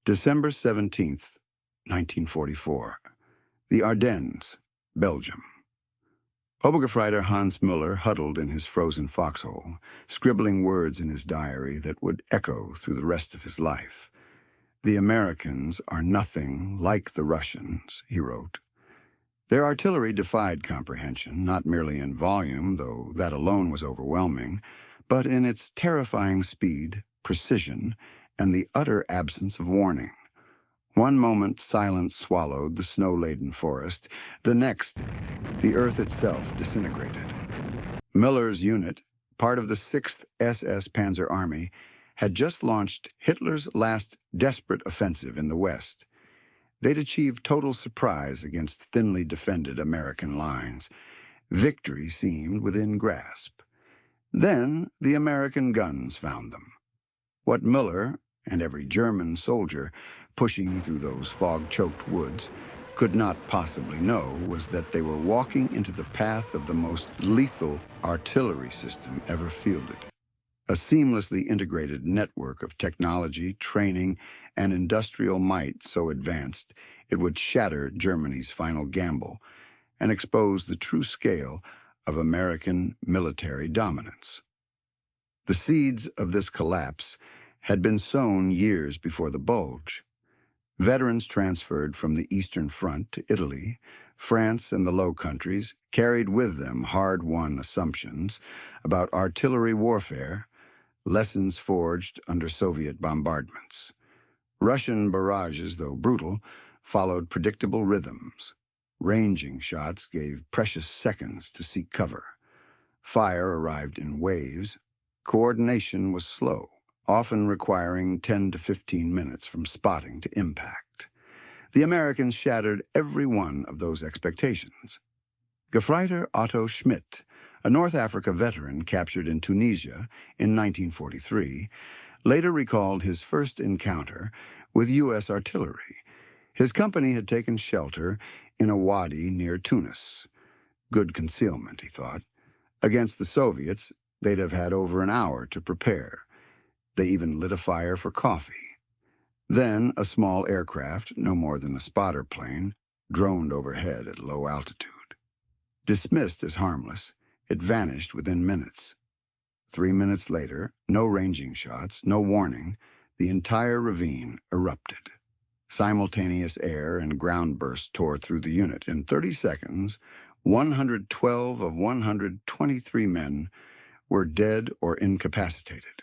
December 17th, 1944. The Ardennes, Belgium. Obergefreiter Hans Müller huddled in his frozen foxhole, scribbling words in his diary that would echo through the rest of his life. "The Americans are nothing like the Russians," he wrote. Their artillery defied comprehension, not merely in volume, though that alone was overwhelming, but in its terrifying speed, precision, and the utter absence of warning. One moment silence swallowed the snow-laden forest, the next, the earth itself disintegrated. Müller's unit, part of the 6th SS Panzer Army, had just launched Hitler's last desperate offensive in the West. They'd achieved total surprise against thinly defended American lines. Victory seemed within grasp. Then the American guns found them. What Müller, and every German soldier pushing through those fog-choked woods, could not possibly know was that they were walking into the path of the most lethal artillery system ever fielded. A seamlessly integrated network of technology, training, and industrial might so advanced it would shatter Germany's final gamble and expose the true scale of American military dominance. The seeds of this collapse had been sown years before the bulge. Veterans transferred from the Eastern Front to Italy, France, and the Low Countries carried with them hard-won assumptions about artillery warfare, lessons forged under Soviet bombardments. Russian barrages, though brutal, followed predictable rhythms. Ranging shots gave precious seconds to seek cover. Fire arrived in waves. Coordination was slow, often requiring 10 to 15 minutes from spotting to impact. The Americans shattered every one of those expectations. Gefreiter Otto Schmidt, a North Africa veteran captured in Tunisia in 1943, later recalled his first encounter with U.S. artillery. His company had taken shelter in a wadi near Tunis. Good concealment, he thought. Against the Soviets, they'd have had over an hour to prepare. They even lit a fire for coffee. Then a small aircraft, no more than a spotter plane, droned overhead at low altitude. Dismissed as harmless, it vanished within minutes. 3 minutes later, no ranging shots, no warning, the entire ravine erupted. Simultaneous air and ground bursts tore through the unit. In 30 seconds, 112 of 123 men were dead or incapacitated.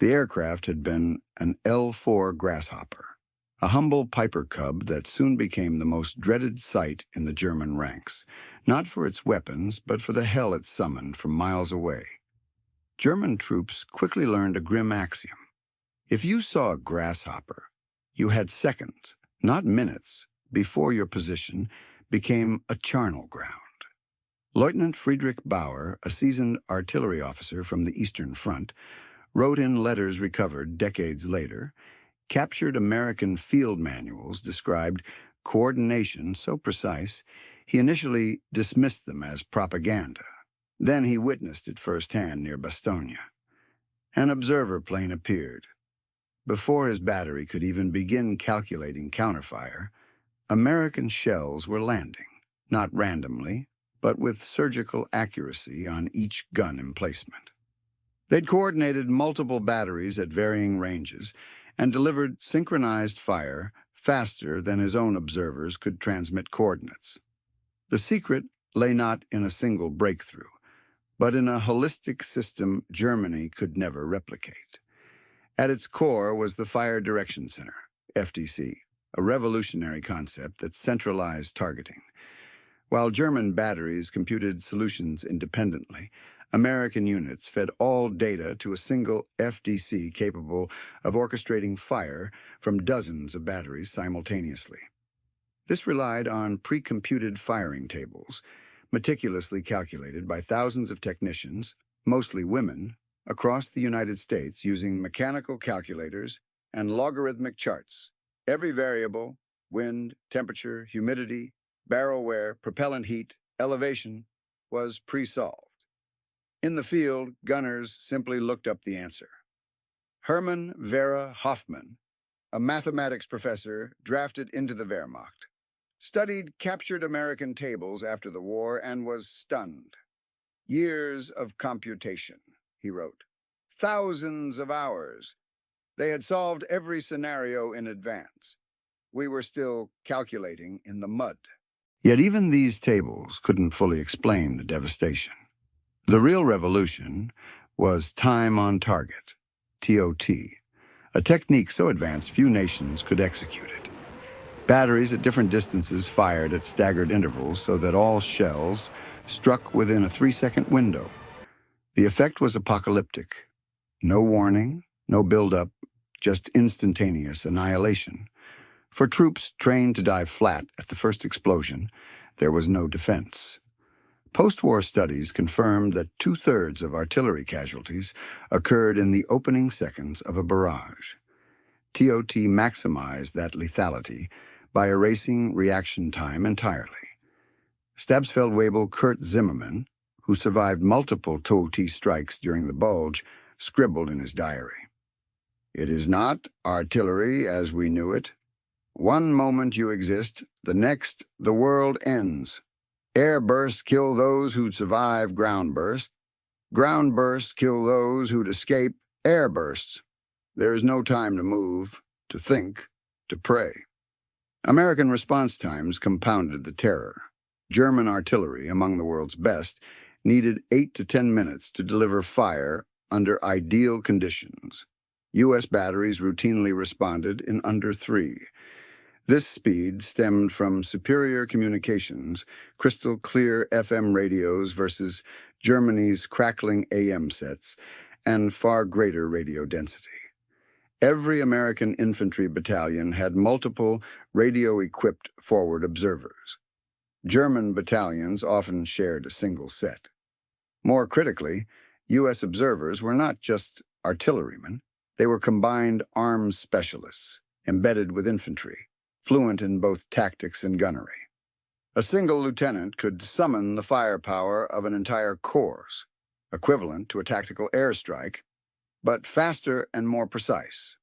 The aircraft had been an L-4 Grasshopper, a humble Piper Cub that soon became the most dreaded sight in the German ranks, not for its weapons, but for the hell it summoned from miles away. German troops quickly learned a grim axiom. If you saw a grasshopper, you had seconds, not minutes, before your position became a charnel ground. Lieutenant Friedrich Bauer, a seasoned artillery officer from the Eastern Front, wrote in letters recovered decades later, captured American field manuals described coordination so precise he initially dismissed them as propaganda. Then he witnessed it firsthand near Bastogne. An observer plane appeared. Before his battery could even begin calculating counterfire, American shells were landing, not randomly, but with surgical accuracy on each gun emplacement. They'd coordinated multiple batteries at varying ranges and delivered synchronized fire faster than his own observers could transmit coordinates. The secret lay not in a single breakthrough, but in a holistic system Germany could never replicate. At its core was the Fire Direction Center, FDC, a revolutionary concept that centralized targeting. While German batteries computed solutions independently, American units fed all data to a single FDC capable of orchestrating fire from dozens of batteries simultaneously. This relied on pre-computed firing tables, meticulously calculated by thousands of technicians, mostly women, across the United States using mechanical calculators and logarithmic charts. Every variable, wind, temperature, humidity, barrel wear, propellant heat, elevation, was pre-solved. In the field, gunners simply looked up the answer. Hermann Vera Hoffmann, a mathematics professor drafted into the Wehrmacht, studied captured American tables after the war and was stunned. Years of computation, he wrote. Thousands of hours. They had solved every scenario in advance. We were still calculating in the mud. Yet even these tables couldn't fully explain the devastation. The real revolution was time on target, TOT, a technique so advanced few nations could execute it. Batteries at different distances fired at staggered intervals so that all shells struck within a 3-second window. The effect was apocalyptic. No warning, no build-up, just instantaneous annihilation. For troops trained to dive flat at the first explosion, there was no defense. Post-war studies confirmed that 2/3 of artillery casualties occurred in the opening seconds of a barrage. TOT maximized that lethality by erasing reaction time entirely. Stabsfeldwebel Kurt Zimmermann, who survived multiple TOT strikes during the bulge, scribbled in his diary. "It is not artillery as we knew it. One moment you exist, the next the world ends. Air bursts kill those who'd survive ground bursts. Ground bursts kill those who'd escape air bursts. There is no time to move, to think, to pray." American response times compounded the terror. German artillery, among the world's best, needed 8 to 10 minutes to deliver fire under ideal conditions. U.S. batteries routinely responded in under 3. This speed stemmed from superior communications, crystal-clear FM radios versus Germany's crackling AM sets, and far greater radio density. Every American infantry battalion had multiple radio-equipped forward observers. German battalions often shared a single set. More critically, U.S. observers were not just artillerymen. They were combined arms specialists, embedded with infantry, fluent in both tactics and gunnery. A single lieutenant could summon the firepower of an entire corps, equivalent to a tactical airstrike, but faster and more precise.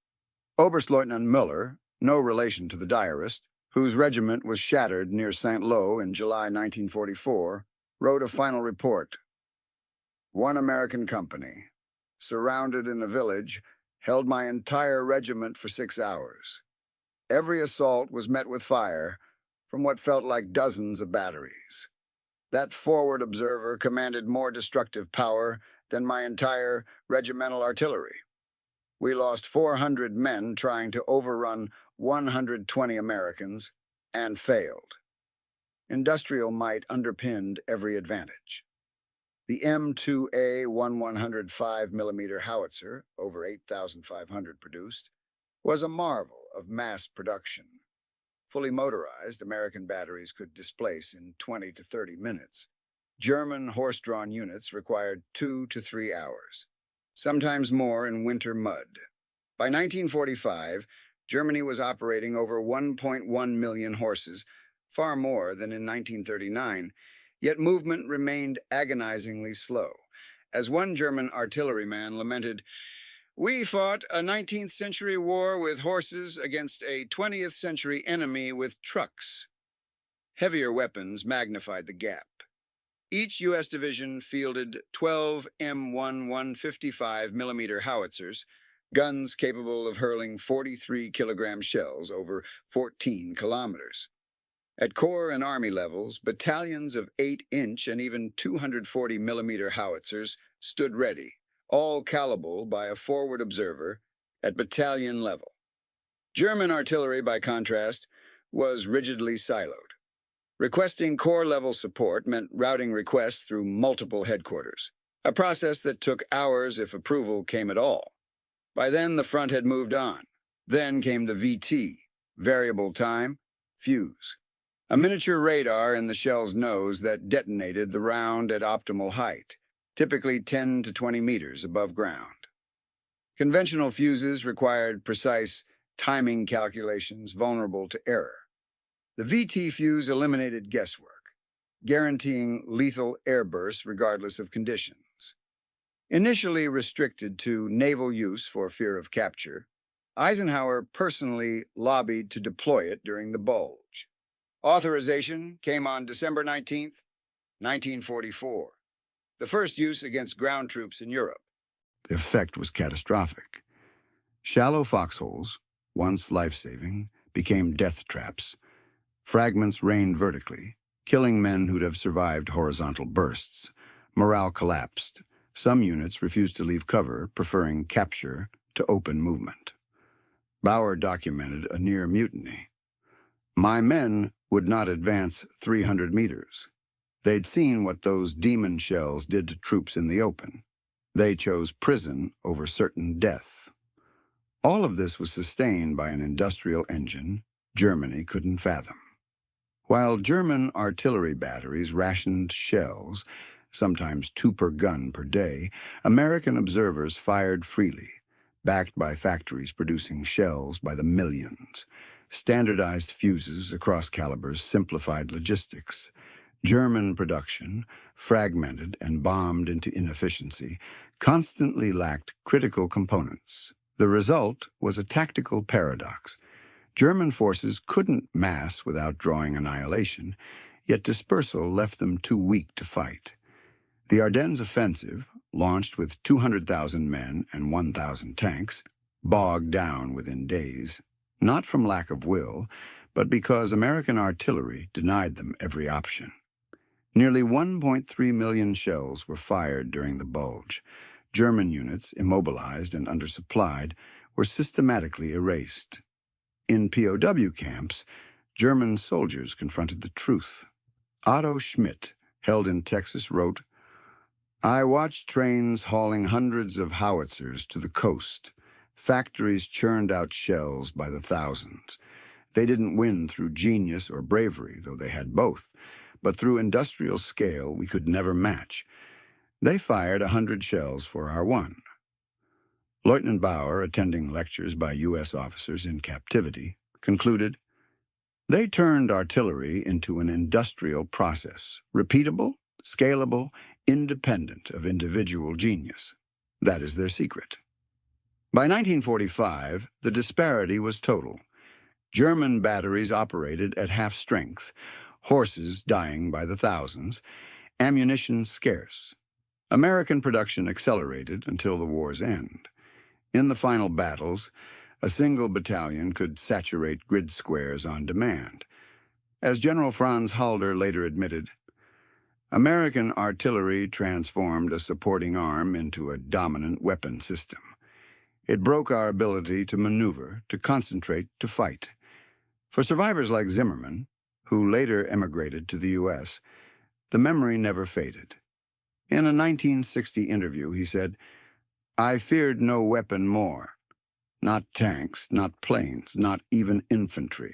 Oberstleutnant Müller, no relation to the diarist, whose regiment was shattered near Saint-Lô in July 1944, wrote a final report. "One American company, surrounded in a village, held my entire regiment for 6 hours. Every assault was met with fire from what felt like dozens of batteries. That forward observer commanded more destructive power than my entire regimental artillery. We lost 400 men trying to overrun 120 Americans and failed. Industrial might underpinned every advantage. The M2A 105mm howitzer, over 8,500 produced, was a marvel of mass production. Fully motorized, American batteries could displace in 20 to 30 minutes. German horse-drawn units required 2 to 3 hours, sometimes more in winter mud. By 1945, Germany was operating over 1.1 million horses, far more than in 1939, yet movement remained agonizingly slow. As one German artilleryman lamented, "We fought a 19th century war with horses against a 20th century enemy with trucks." Heavier weapons magnified the gap. Each U.S. division fielded 12 M1 155mm howitzers, guns capable of hurling 43-kilogram shells over 14 kilometers. At corps and army levels, battalions of 8-inch and even 240mm howitzers stood ready, all callable by a forward observer at battalion level. German artillery, by contrast, was rigidly siloed. Requesting corps-level support meant routing requests through multiple headquarters, a process that took hours if approval came at all. By then, the front had moved on. Then came the VT, variable time, fuse, a miniature radar in the shell's nose that detonated the round at optimal height, typically 10 to 20 meters above ground. Conventional fuses required precise timing calculations vulnerable to error. The VT fuse eliminated guesswork, guaranteeing lethal airbursts regardless of conditions. Initially restricted to naval use for fear of capture, Eisenhower personally lobbied to deploy it during the Bulge. Authorization came on December 19, 1944, the first use against ground troops in Europe. The effect was catastrophic. Shallow foxholes, once life-saving, became death traps. Fragments rained vertically, killing men who'd have survived horizontal bursts. Morale collapsed. Some units refused to leave cover, preferring capture to open movement. Bauer documented a near mutiny. "My men would not advance 300 meters. They'd seen what those demon shells did to troops in the open. They chose prison over certain death." All of this was sustained by an industrial engine Germany couldn't fathom. While German artillery batteries rationed shells, sometimes 2 per gun per day, American observers fired freely, backed by factories producing shells by the millions. Standardized fuses across calibers simplified logistics. German production, fragmented and bombed into inefficiency, constantly lacked critical components. The result was a tactical paradox. German forces couldn't mass without drawing annihilation, yet dispersal left them too weak to fight. The Ardennes offensive, launched with 200,000 men and 1,000 tanks, bogged down within days, not from lack of will, but because American artillery denied them every option. Nearly 1.3 million shells were fired during the Bulge. German units, immobilized and undersupplied, were systematically erased. In POW camps, German soldiers confronted the truth. Otto Schmidt, held in Texas, wrote, "I watched trains hauling hundreds of howitzers to the coast. Factories churned out shells by the thousands. They didn't win through genius or bravery, though they had both, but through industrial scale we could never match. They fired 100 shells for our one." Lieutenant Bauer, attending lectures by U.S. officers in captivity, concluded, "They turned artillery into an industrial process, repeatable, scalable, independent of individual genius. That is their secret." By 1945, the disparity was total. German batteries operated at half strength, horses dying by the thousands, ammunition scarce. American production accelerated until the war's end. In the final battles, a single battalion could saturate grid squares on demand. As General Franz Halder later admitted, American artillery transformed a supporting arm into a dominant weapon system. It broke our ability to maneuver, to concentrate, to fight. For survivors like Zimmerman, who later emigrated to the U.S., the memory never faded. In a 1960 interview, he said, "I feared no weapon more. Not tanks, not planes, not even infantry.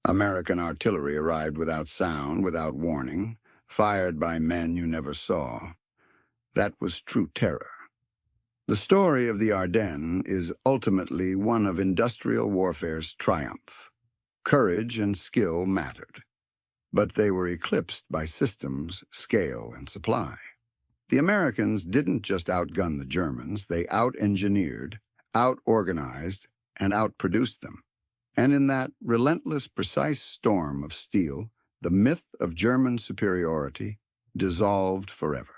American artillery arrived without sound, without warning, fired by men you never saw. That was true terror." The story of the Ardennes is ultimately one of industrial warfare's triumph. Courage and skill mattered, but they were eclipsed by systems, scale, and supply. The Americans didn't just outgun the Germans, they out-engineered, out-organized, and outproduced them. And in that relentless, precise storm of steel, the myth of German superiority dissolved forever.